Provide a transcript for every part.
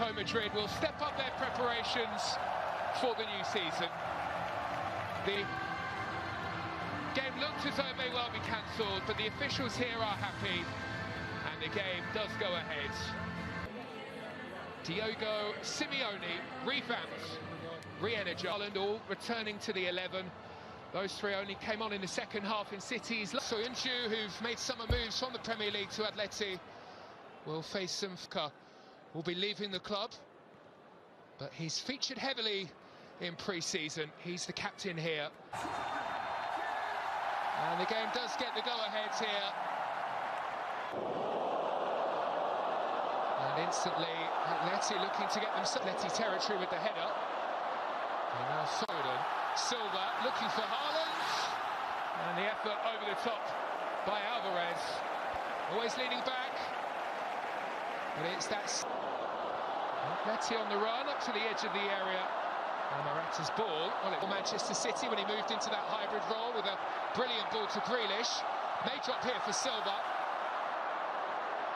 Atletico Madrid will step up their preparations for the new season. The game looked as though it may well be cancelled, but the officials here are happy, and the game does go ahead. Diego Simeone revamps, re-energized, Haaland all returning to the 11. Those three only came on in the second half in City's. Soyuncu, who've made summer moves from the Premier League to Atleti, will face some. Will be leaving the club, but he's featured heavily in pre-season. He's the captain here. And the game does get the go-ahead here. And instantly, Atleti looking to get them Atleti territory with the header. And now Foden, Silva looking for Haaland. And the effort over the top by Alvarez. Always leaning back. But it's that Atleti on the run up to the edge of the area. And Morata's ball, well, it was Manchester City when he moved into that hybrid role with a brilliant ball to Grealish. May drop here for Silva.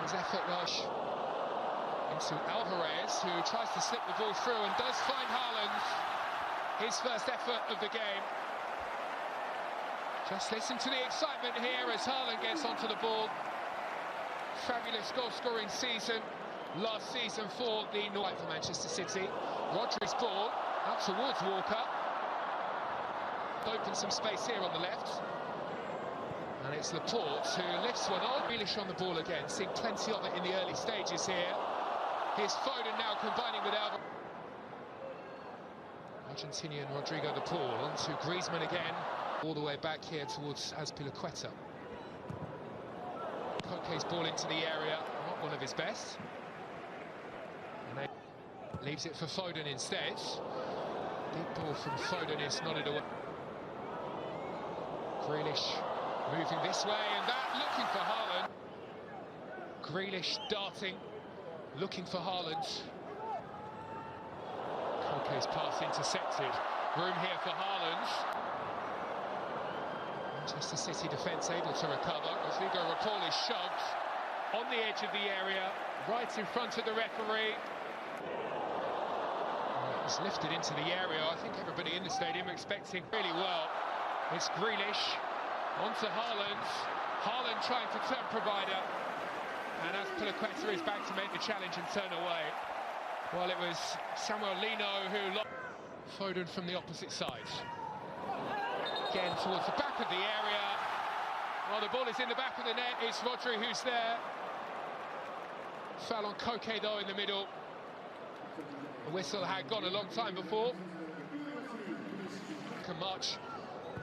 His effort rush into Alvarez, who tries to slip the ball through and does find Haaland. His first effort of the game. Just listen to the excitement here as Haaland gets onto the ball. Fabulous goal-scoring season last season for the North for Manchester City. Rodri's ball out towards Walker. Opens some space here on the left. And it's Laporte who lifts one on. Grealish on the ball again, seeing plenty of it in the early stages here. Here's Foden now combining with Alvarez. Argentinian Rodrigo de Paul onto Griezmann again. All the way back here towards Azpilicueta. Koke's ball into the area, not one of his best. And they leaves it for Foden instead. Deep ball from Foden is nodded away. Grealish moving this way, and that looking for Haaland. Grealish darting, looking for Haaland. Koke's pass intercepted. Room here for Haaland. Manchester City defence able to recover. Rodrigo de Paul is shoved on the edge of the area, right in front of the referee. It's lifted into the area. I think everybody in the stadium expecting really well. It's Grealish onto Haaland. Haaland trying to turn provider. And Azpilicueta is back to make the challenge and turn away. Well, it was Samuel Lino who lost. Foden from the opposite side. Again towards the back of the area. Well, the ball is in the back of the net. It's Rodri who's there. Foul on Koke though in the middle. The whistle had gone a long time before. Can march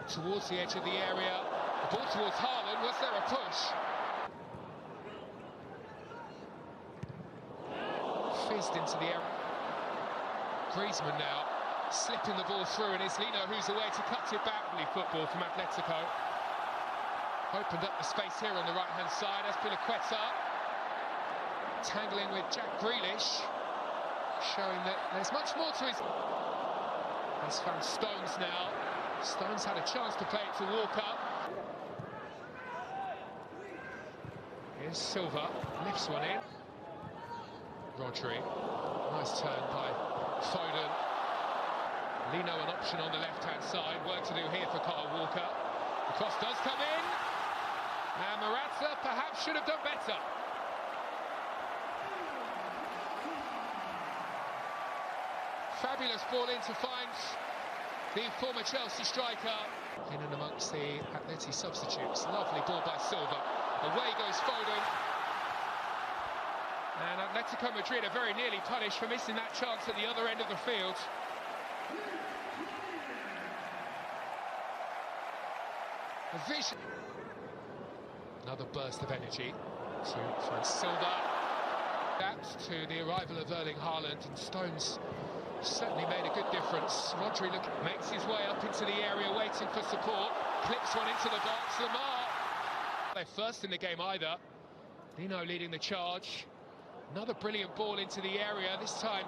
towards the edge of the area. The ball towards Haaland. Was there a push? Fizzed into the area. Griezmann now slipping the ball through, and it's Lino who's away to cut it back. Football from Atletico. Opened up the space here on the right-hand side. Azpilicueta tangling with Jack Grealish, showing that there's much more to his. Has found Stones now. Stones had a chance to play it to Walker. Here's Silva, lifts one in. Rodri, nice turn by Foden. Lino an option on the left-hand side. Work to do here for Kyle Walker. The cross does come in. And Morata perhaps should have done better. Fabulous ball in to find the former Chelsea striker. In and amongst the Atleti substitutes. Lovely ball by Silva. Away goes Foden. And Atletico Madrid are very nearly punished for missing that chance at the other end of the field. A vision. Another burst of energy to find Silva. That to the arrival of Erling Haaland, and Stones certainly made a good difference. Rodri makes his way up into the area, waiting for support. Clips one into the box. Lamar. They're first in the game either. Lino leading the charge. Another brilliant ball into the area, this time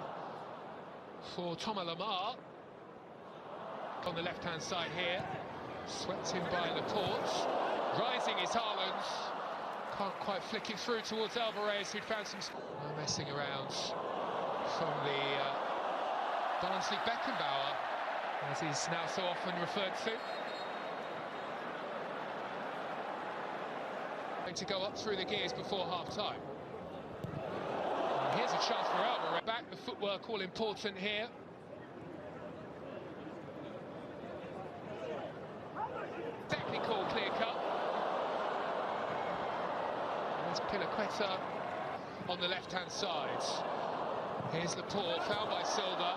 for Thomas Lamar. On the left-hand side here. Swept in by Laporte. Rising is Haaland. Can't quite flick it through towards Alvarez, who'd found some messing around from the Barnsley Beckenbauer, as he's now so often referred to. Going to go up through the gears before half-time. Here's a chance for Alvarez. Back, the footwork all important here. Technical clear-cut. There's Pilaqueta on the left-hand side. Here's Laporte, fouled by Silva.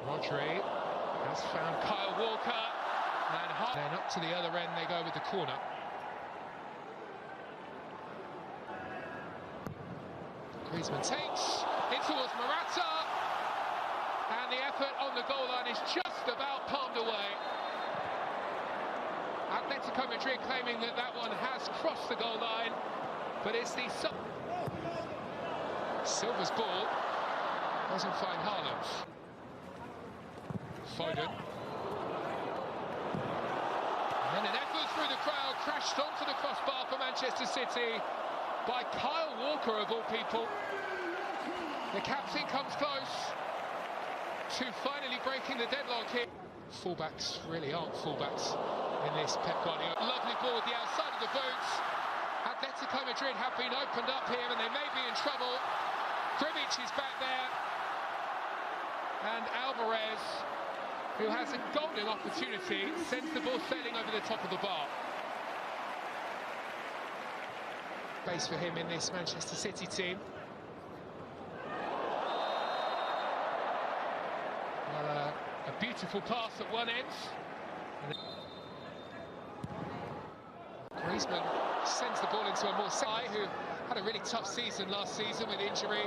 Rodri has found Kyle Walker, and then up to the other end they go with the corner. Griezmann takes in towards Morata, and the effort on the goal line is just about palmed away. Atletico Madrid claiming that that one has crossed the goal line, but it's the Silva's ball doesn't find Haaland. Foden. And then an effort through the crowd, crashed onto the crossbar for Manchester City by Kyle Walker, of all people. The captain comes close to finally breaking the deadlock here. Fullbacks really aren't fullbacks in this Pep Guardiola. Lovely ball at the outside of the boots. Atletico Madrid have been opened up here and they may be in trouble. Gribic is back there. And Alvarez, who has a golden opportunity, sends the ball sailing over the top of the bar. Base for him in this Manchester City team. Well, a beautiful pass at one end. Griezmann sends the ball into a more side who had a really tough season last season with injury.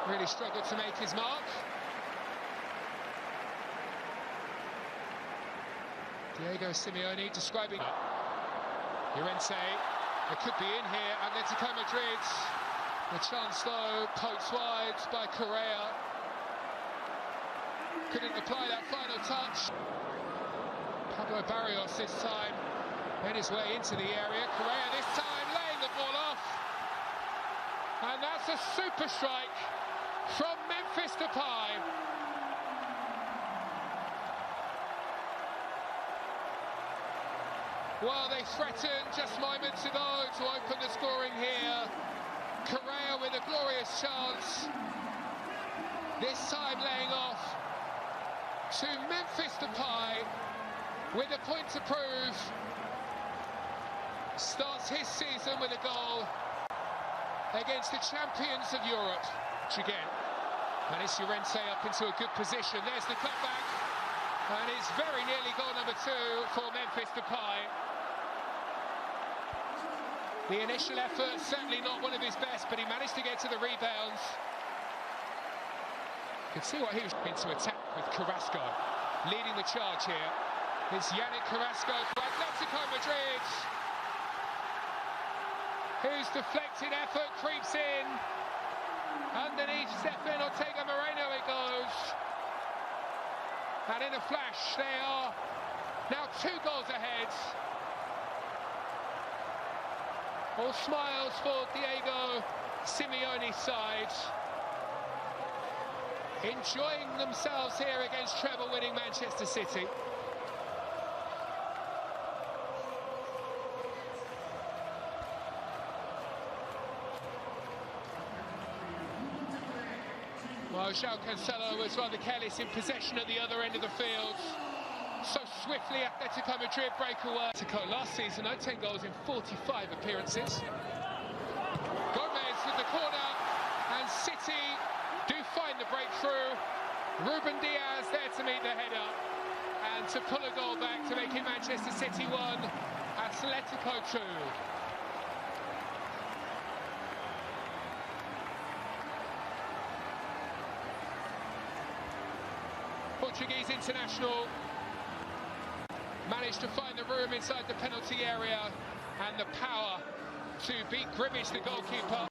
Really struggled to make his mark. Diego Simeone describing Llorente. It could be in here. Atletico Madrid. The chance though poked wide by Correa. Couldn't apply that final touch. Pablo Barrios this time made his way into the area. Correa this time laying the ball off. And that's a super strike from Memphis Depay. Well, they threatened just moments ago to open the scoring here. Correa with a glorious chance. This time laying off to Memphis Depay with a point to prove. Starts his season with a goal against the champions of Europe. Again, and it's Llorente up into a good position. There's the cutback, and it's very nearly goal number 2 for Memphis Depay. The initial effort, certainly not one of his best, but he managed to get to the rebounds. You can see what he was into attack with Carrasco. Leading the charge here is Yannick Carrasco for Atletico Madrid, whose deflected effort creeps in. Underneath Stefan Ortega Moreno it goes. And in a flash, they are now 2 goals ahead. All smiles for Diego Simeone's side. Enjoying themselves here against treble-winning Manchester City. Well, João Cancelo was rather careless in possession at the other end of the field. So swiftly Atletico Madrid break away. Atletico last season, 10 goals in 45 appearances. Gomez with the corner, and City do find the breakthrough. Ruben Diaz there to meet the header, and to pull a goal back to make it Manchester City 1, Atletico 2. Portuguese international managed to find the room inside the penalty area and the power to beat Gribic, the goalkeeper.